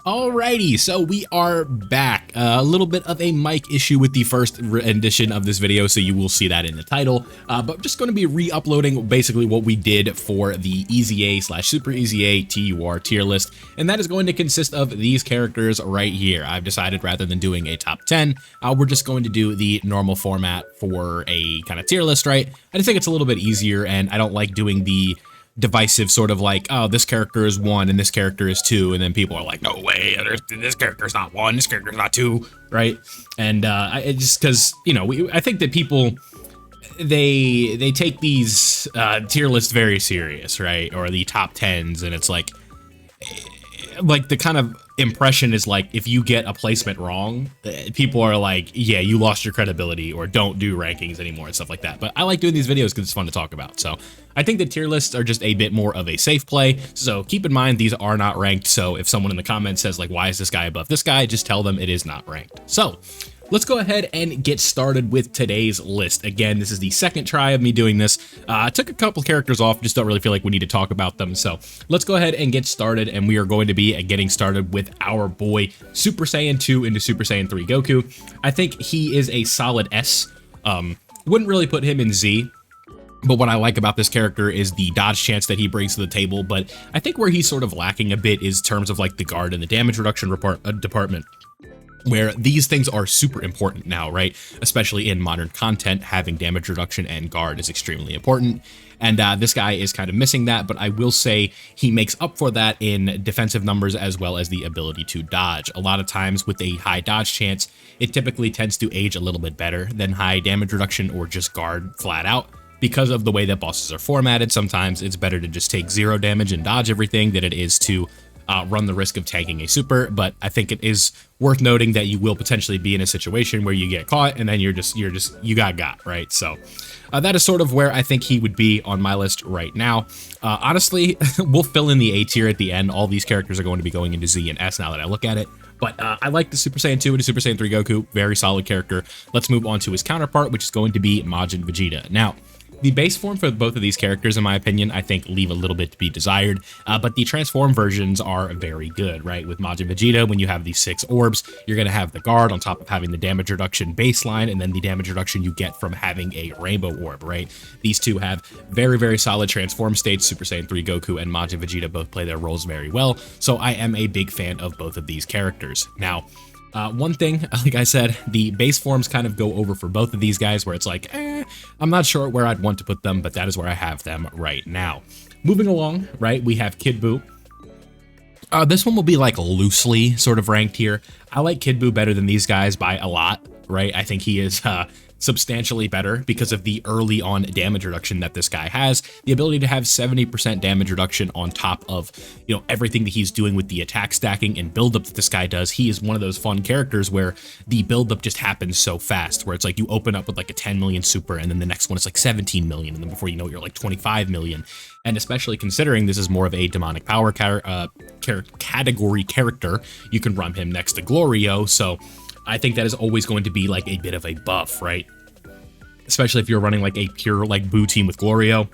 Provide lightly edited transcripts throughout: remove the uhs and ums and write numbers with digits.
Alrighty, so we are back. A little bit of a mic issue with the first rendition of this video, so you will see that in the title. But just going to be re-uploading basically what we did for the EZA/Super EZA TUR tier list, and that is going to consist of these characters right here. I've decided rather than doing a top 10, we're just going to do the normal format for a kind of tier list, right? I just think it's a little bit easier, and I don't like doing the divisive sort of like, oh, this character is 1 and this character is 2, and then people are like, no way, this character's not 1, this character's not 2, right? And just because, you know, I think that people, they take these tier lists very serious, right? Or the top 10s, and it's like the kind of impression is like, if you get a placement wrong, people are like, yeah, you lost your credibility, or don't do rankings anymore and stuff like that. But I like doing these videos because it's fun to talk about. So I think the tier lists are just a bit more of a safe play. So keep in mind, these are not ranked. So if someone in the comments says like, why is this guy above this guy? Just tell them it is not ranked. So let's go ahead and get started with today's list. Again, this is the second try of me doing this. I took a couple characters off, just don't really feel like we need to talk about them. So let's go ahead and get started, and we are going to be getting started with our boy Super Saiyan 2 into Super Saiyan 3 Goku. I think he is a solid S. Wouldn't really put him in Z. But what I like about this character is the dodge chance that he brings to the table. But I think where he's sort of lacking a bit is terms of like the guard and the damage reduction department, where these things are super important now, right? Especially in modern content, having damage reduction and guard is extremely important. And this guy is kind of missing that, but I will say he makes up for that in defensive numbers as well as the ability to dodge. A lot of times with a high dodge chance, it typically tends to age a little bit better than high damage reduction or just guard flat out. Because of the way that bosses are formatted, sometimes it's better to just take 0 damage and dodge everything than it is to run the risk of tanking a super. But I think it is worth noting that you will potentially be in a situation where you get caught and then you got, right? So that is sort of where I think he would be on my list right now. Honestly, we'll fill in the A tier at the end. All these characters are going to be going into Z and S now that I look at it. But I like the Super Saiyan 2 and the Super Saiyan 3 Goku. Very solid character. Let's move on to his counterpart, which is going to be Majin Vegeta. Now, the base form for both of these characters, in my opinion, I think leave a little bit to be desired, but the transform versions are very good, right? With Majin Vegeta, when you have these 6 orbs, you're going to have the guard on top of having the damage reduction baseline, and then the damage reduction you get from having a rainbow orb, right? These two have very, very solid transform states. Super Saiyan 3 Goku and Majin Vegeta both play their roles very well, so I am a big fan of both of these characters. Now, one thing, like I said, the base forms kind of go over for both of these guys, where it's like, I'm not sure where I'd want to put them, but that is where I have them right now. Moving along, right, we have Kid Buu. This one will be like loosely sort of ranked here. I like Kid Buu better than these guys by a lot, right? I think he is substantially better because of the early on damage reduction that this guy has, the ability to have 70% damage reduction on top of, you know, everything that he's doing with the attack stacking and buildup that this guy does. He is one of those fun characters where the buildup just happens so fast, where it's like you open up with like a 10 million super, and then the next one is like 17 million, and then before you know it, you're like 25 million. And especially considering this is more of a demonic power category character, you can run him next to Glorio, so I think that is always going to be like a bit of a buff, right? Especially if you're running like a pure like Buu team with Glorio,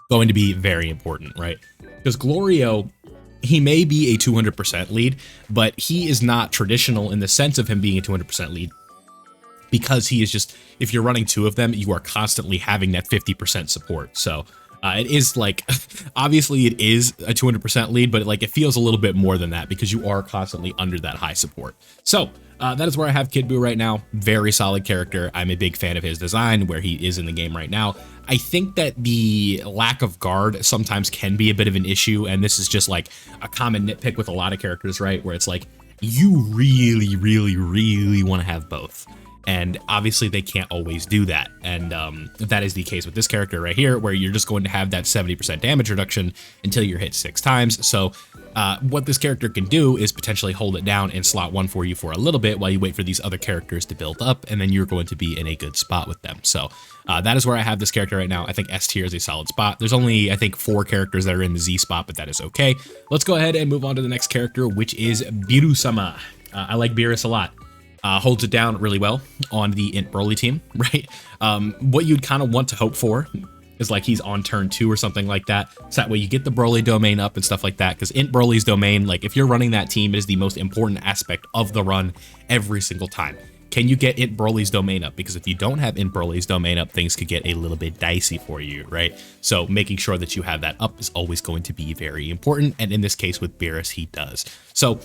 going to be very important, right? Because Glorio, he may be a 200% lead, but he is not traditional in the sense of him being a 200% lead, because he is just, if you're running 2 of them, you are constantly having that 50% support. So it is like, obviously it is a 200% lead, but like it feels a little bit more than that because you are constantly under that high support. So that is where I have Kid Buu right now. Very solid character. I'm a big fan of his design, where he is in the game right now. I think that the lack of guard sometimes can be a bit of an issue, and this is just like a common nitpick with a lot of characters, right? Where it's like, you really, really, really want to have both. And obviously they can't always do that. And that is the case with this character right here, where you're just going to have that 70% damage reduction until you're hit 6 times. So what this character can do is potentially hold it down and slot 1 for you for a little bit while you wait for these other characters to build up, and then you're going to be in a good spot with them. So that is where I have this character right now. I think S tier is a solid spot. There's only, I think, 4 characters that are in the Z spot, but that is okay. Let's go ahead and move on to the next character, which is Beerus-sama. I like Beerus a lot. Holds it down really well on the Int Broly team, right? What you'd kind of want to hope for is like he's on turn 2 or something like that. So that way you get the Broly domain up and stuff like that, because Int Broly's domain, like if you're running that team, it is the most important aspect of the run every single time. Can you get Int Broly's domain up? Because if you don't have Int Broly's domain up, things could get a little bit dicey for you, right? So making sure that you have that up is always going to be very important. And in this case with Beerus, he does. So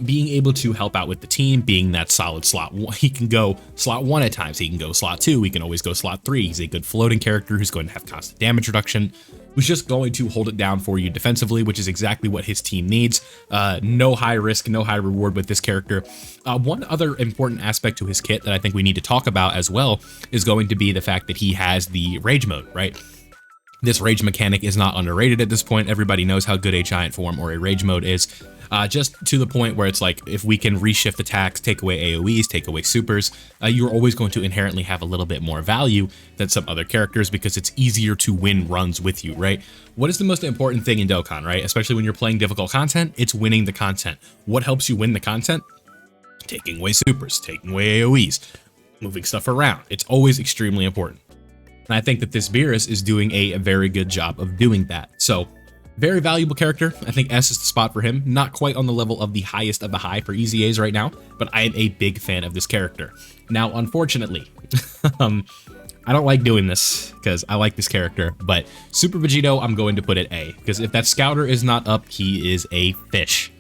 being able to help out with the team, being that solid slot 1, he can go slot 1 at times. He can go slot 2. He can always go slot 3. He's a good floating character who's going to have constant damage reduction, who's just going to hold it down for you defensively, which is exactly what his team needs. No high risk, no high reward with this character. One other important aspect to his kit that I think we need to talk about as well is going to be the fact that he has the rage mode, right? This rage mechanic is not underrated at this point. Everybody knows how good a giant form or a rage mode is. Just to the point where it's like, if we can reshift attacks, take away AoEs, take away supers, you're always going to inherently have a little bit more value than some other characters because it's easier to win runs with you, right? What is the most important thing in Dokkan, right? Especially when you're playing difficult content, it's winning the content. What helps you win the content? Taking away supers, taking away AoEs, moving stuff around. It's always extremely important. And I think that this Beerus is doing a very good job of doing that. So, very valuable character. I think S is the spot for him. Not quite on the level of the highest of the high for EZAs right now, but I am a big fan of this character. Now, unfortunately, I don't like doing this because I like this character, but Super Vegito, I'm going to put it A, because if that Scouter is not up, he is a fish.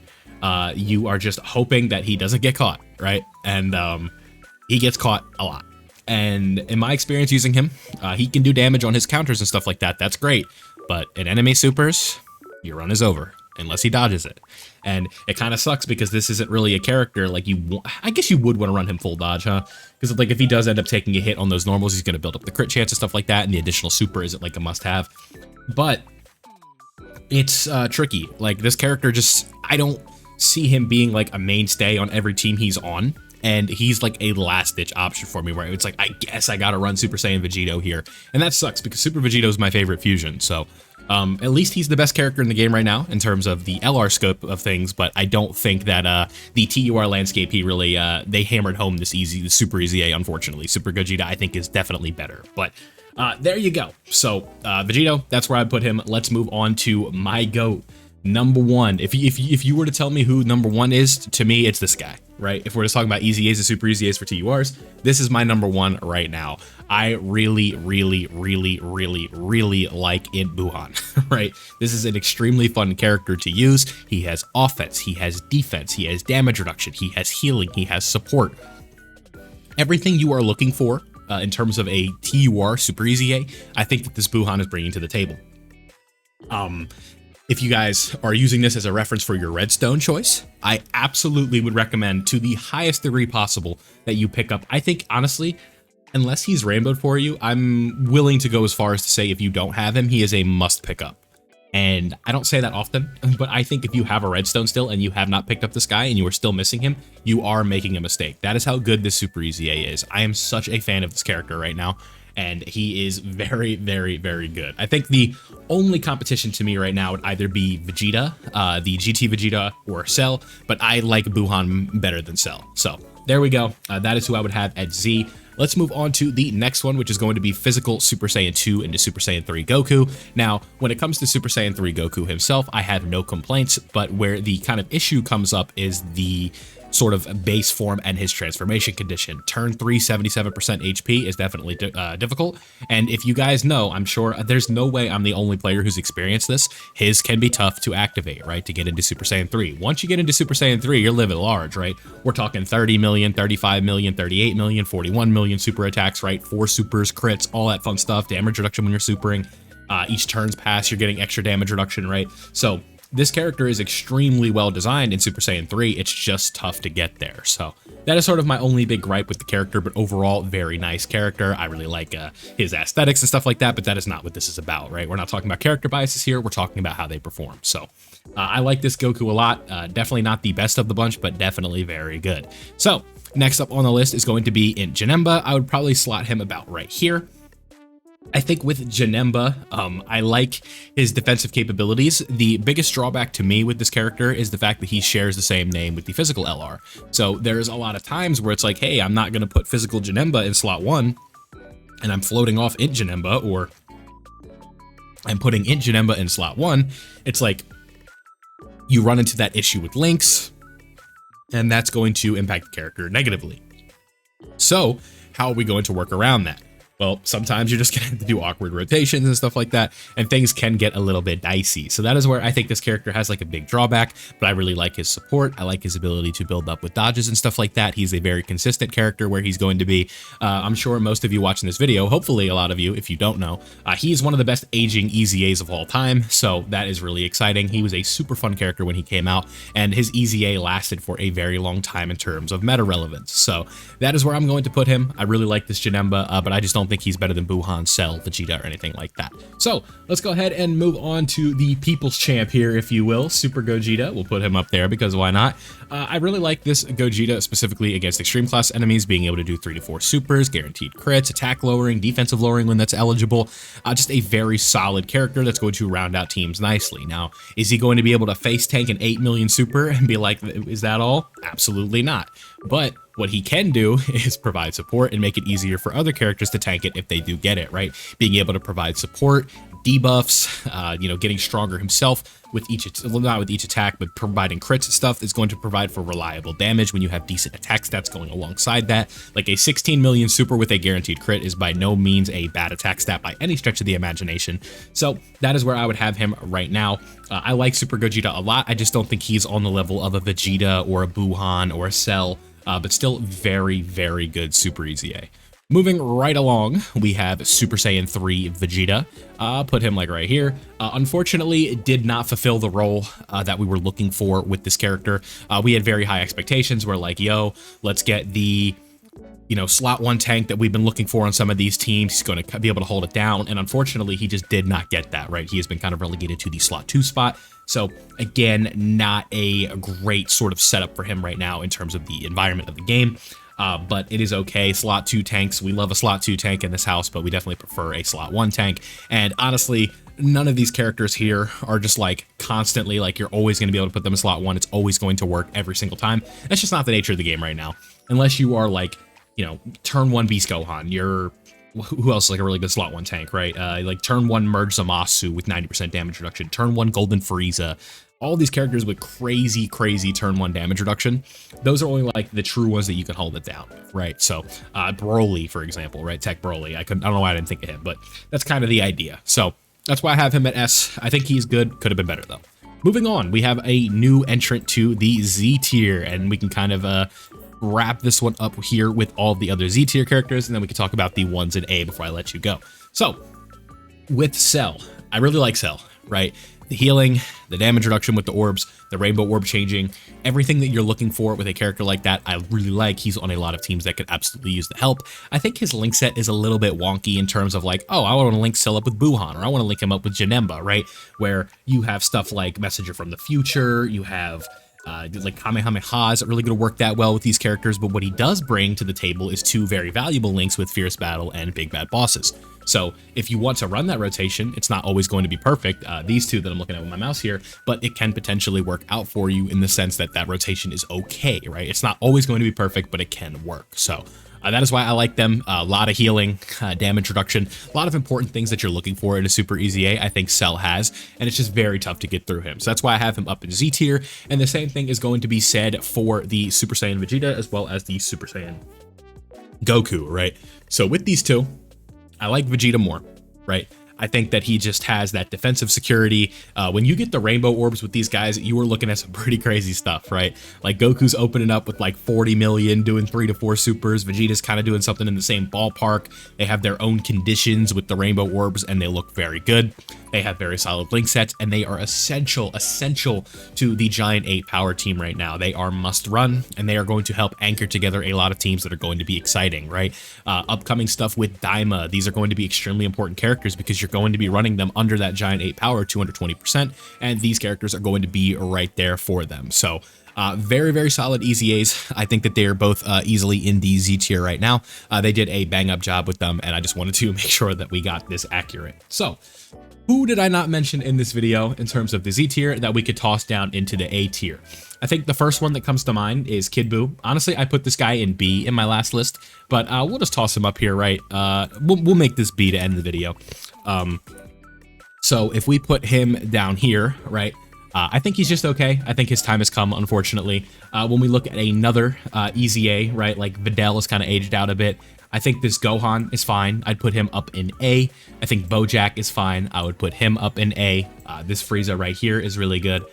You are just hoping that he doesn't get caught, right? And he gets caught a lot. And in my experience using him, he can do damage on his counters and stuff like that. That's great. But in enemy supers, your run is over unless he dodges it. And it kind of sucks because this isn't really a character like I guess you would want to run him full dodge, huh? Because like if he does end up taking a hit on those normals, he's going to build up the crit chance and stuff like that. And the additional super isn't like a must have. But it's tricky. Like this character I don't see him being like a mainstay on every team he's on. And he's like a last-ditch option for me, where it's like, I guess I gotta run Super Saiyan Vegito here. And that sucks, because Super Vegito is my favorite fusion, so at least he's the best character in the game right now, in terms of the LR scope of things, but I don't think that the TUR landscape, he really, they hammered home the Super EZA, unfortunately. Super Gogeta, I think, is definitely better, but there you go. So, Vegito, that's where I put him. Let's move on to my GOAT. Number 1. If you were to tell me who number 1 is, to me, it's this guy, right? If we're just talking about EZAs and Super EZAs for TURs, this is my number 1 right now. I really, really, really, really, really like Int Buuhan, right? This is an extremely fun character to use. He has offense, he has defense, he has damage reduction, he has healing, he has support. Everything you are looking for in terms of a TUR Super EZA, I think that this Buuhan is bringing to the table. If you guys are using this as a reference for your redstone choice, I absolutely would recommend to the highest degree possible that you pick up. I think, honestly, unless he's rainbowed for you, I'm willing to go as far as to say if you don't have him, he is a must pick up. And I don't say that often, but I think if you have a redstone still and you have not picked up this guy and you are still missing him, you are making a mistake. That is how good this Super EZA is. I am such a fan of this character right now, and he is very, very, very good. I think the only competition to me right now would either be Vegeta, the GT Vegeta, or Cell, but I like Buuhan better than Cell. So there we go. That is who I would have at Z. Let's move on to the next one, which is going to be physical Super Saiyan 2 into Super Saiyan 3 Goku. Now, when it comes to Super Saiyan 3 Goku himself, I have no complaints, but where the kind of issue comes up is the sort of base form and his transformation condition. Turn 3, 77% HP is definitely difficult. And if you guys know, I'm sure there's no way I'm the only player who's experienced this. His can be tough to activate, right? To get into Super Saiyan 3. Once you get into Super Saiyan 3, you're living large, right? We're talking 30 million, 35 million, 38 million, 41 million super attacks, right? 4 supers, crits, all that fun stuff. Damage reduction when you're supering. Each turn's pass, you're getting extra damage reduction, right? So this character is extremely well designed in Super Saiyan 3, it's just tough to get there. So that is sort of my only big gripe with the character, but overall, very nice character. I really like his aesthetics and stuff like that, but that is not what this is about, right? We're not talking about character biases here, we're talking about how they perform. So I like this Goku a lot. Definitely not the best of the bunch, but definitely very good. So next up on the list is going to be in Janemba. I would probably slot him about right here. I think with Janemba, I like his defensive capabilities. The biggest drawback to me with this character is the fact that he shares the same name with the physical LR. So there's a lot of times where it's like, hey, I'm not going to put physical Janemba in slot 1, and I'm floating off Int Janemba or and putting in Janemba in slot 1, it's like you run into that issue with links, and that's going to impact the character negatively. So how are we going to work around that? Well, sometimes you're just gonna have to do awkward rotations and stuff like that, and things can get a little bit dicey. So that is where I think this character has like a big drawback, but I really like his support. I like his ability to build up with dodges and stuff like that. He's a very consistent character where he's going to be, I'm sure most of you watching this video, hopefully a lot of you, if you don't know, he's one of the best aging EZAs of all time, so that is really exciting. He was a super fun character when he came out, and his EZA lasted for a very long time in terms of meta relevance. So that is where I'm going to put him. I really like this Janemba, but I just don't think he's better than Buuhan, Cell, Vegeta, or anything like that. So let's go ahead and move on to the people's champ here, if you will, Super Gogeta. We'll put him up there because why not? I really like this Gogeta specifically against extreme class enemies, being able to do 3 to 4 supers, guaranteed crits, attack lowering, defensive lowering when that's eligible. Just a very solid character that's going to round out teams nicely. Now, is he going to be able to face tank an 8 million super and be like, is that all? Absolutely not. But what he can do is provide support and make it easier for other characters to tank it if they do get it, right? Being able to provide support, debuffs, getting stronger himself with each, well, not with each attack, but providing crits and stuff is going to provide for reliable damage when you have decent attack stats going alongside that. Like a 16 million super with a guaranteed crit is by no means a bad attack stat by any stretch of the imagination. So that is where I would have him right now. I like Super Gogeta a lot. I just don't think he's on the level of a Vegeta or a Buuhan or a Cell, but still very, very good Super EZA. Moving right along, we have Super Saiyan 3 Vegeta. Put him like right here. Unfortunately, it did not fulfill the role that we were looking for with this character. We had very high expectations. We're like, yo, let's get the slot 1 tank that we've been looking for on some of these teams. He's going to be able to hold it down. And unfortunately, he just did not get that, right? He has been kind of relegated to the slot 2 spot. So again, not a great sort of setup for him right now in terms of the environment of the game. But it is okay. Slot 2 tanks. We love a slot 2 tank in this house, but we definitely prefer a slot 1 tank. And honestly, none of these characters here are just like constantly like you're always going to be able to put them in slot 1. It's always going to work every single time. That's just not the nature of the game right now. Unless you are like, turn 1 Beast Gohan. Who else is like a really good slot 1 tank, right? Like turn 1 Merge Zamasu with 90% damage reduction. Turn 1 Golden Frieza. All these characters with crazy, crazy turn 1 damage reduction. Those are only like the true ones that you can hold it down with, right? So Broly, for example, right? Tech Broly. I don't know why I didn't think of him, but that's kind of the idea. So that's why I have him at S. I think he's good. Could have been better though. Moving on, we have a new entrant to the Z tier, and we can kind of wrap this one up here with all the other Z tier characters, and then we can talk about the ones in A before I let you go. So with Cell, I really like Cell, right? The healing, the damage reduction with the orbs, the rainbow orb changing, everything that you're looking for with a character like that, I really like. He's on a lot of teams that could absolutely use the help. I think his link set is a little bit wonky in terms of like, oh, I want to link Cell up with Buuhan, or I want to link him up with Janemba, right? Where you have stuff like Messenger from the Future, you have like Kamehamehas that really going to work that well with these characters, but what he does bring to the table is 2 very valuable links with Fierce Battle and Big Bad Bosses. So if you want to run that rotation, it's not always going to be perfect, these 2 that I'm looking at with my mouse here, but it can potentially work out for you in the sense that that rotation is okay, right? It's not always going to be perfect, but it can work. So that is why I like them. A lot of healing, damage reduction, a lot of important things that you're looking for in a Super EZA, I think Cell has, and it's just very tough to get through him. So that's why I have him up in Z tier, and the same thing is going to be said for the Super Saiyan Vegeta as well as the Super Saiyan Goku, right? So with these 2, I like Vegeta more, right? I think that he just has that defensive security. When you get the rainbow orbs with these guys, you are looking at some pretty crazy stuff, right? Like Goku's opening up with like 40 million, doing 3 to 4 supers. Vegeta's kind of doing something in the same ballpark. They have their own conditions with the rainbow orbs, and they look very good. They have very solid link sets, and they are essential to the Giant 8 power team right now. They are must run, and they are going to help anchor together a lot of teams that are going to be exciting, right? Upcoming stuff with Daima, these are going to be extremely important characters because you're going to be running them under that Giant 8 power, 220%, and these characters are going to be right there for them. So very, very solid EZAs. I think that they are both easily in the Z tier right now. They did a bang up job with them, and I just wanted to make sure that we got this accurate. So who did I not mention in this video in terms of the Z tier that we could toss down into the A tier? I think the first one that comes to mind is Kid Buu. Honestly, I put this guy in B in my last list, but we'll just toss him up here, right? We'll make this B to end the video. So if we put him down here, right, I think he's just okay. I think his time has come, unfortunately. When we look at another EZA, right, like Videl is kind of aged out a bit. I think this Gohan is fine. I'd put him up in A. I think Bojack is fine. I would put him up in A. This Frieza right here is really good.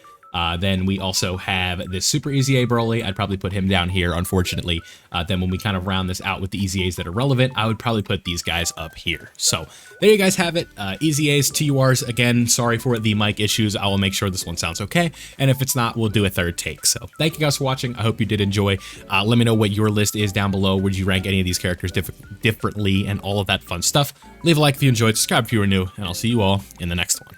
Then we also have this Super EZA Broly. I'd probably put him down here, unfortunately. Then when we kind of round this out with the EZAs that are relevant, I would probably put these guys up here. So there you guys have it. EZAs, TURs, again, sorry for the mic issues. I will make sure this one sounds okay. And if it's not, we'll do a third take. So thank you guys for watching. I hope you did enjoy. Let me know what your list is down below. Would you rank any of these characters differently and all of that fun stuff? Leave a like if you enjoyed, subscribe if you are new, and I'll see you all in the next one.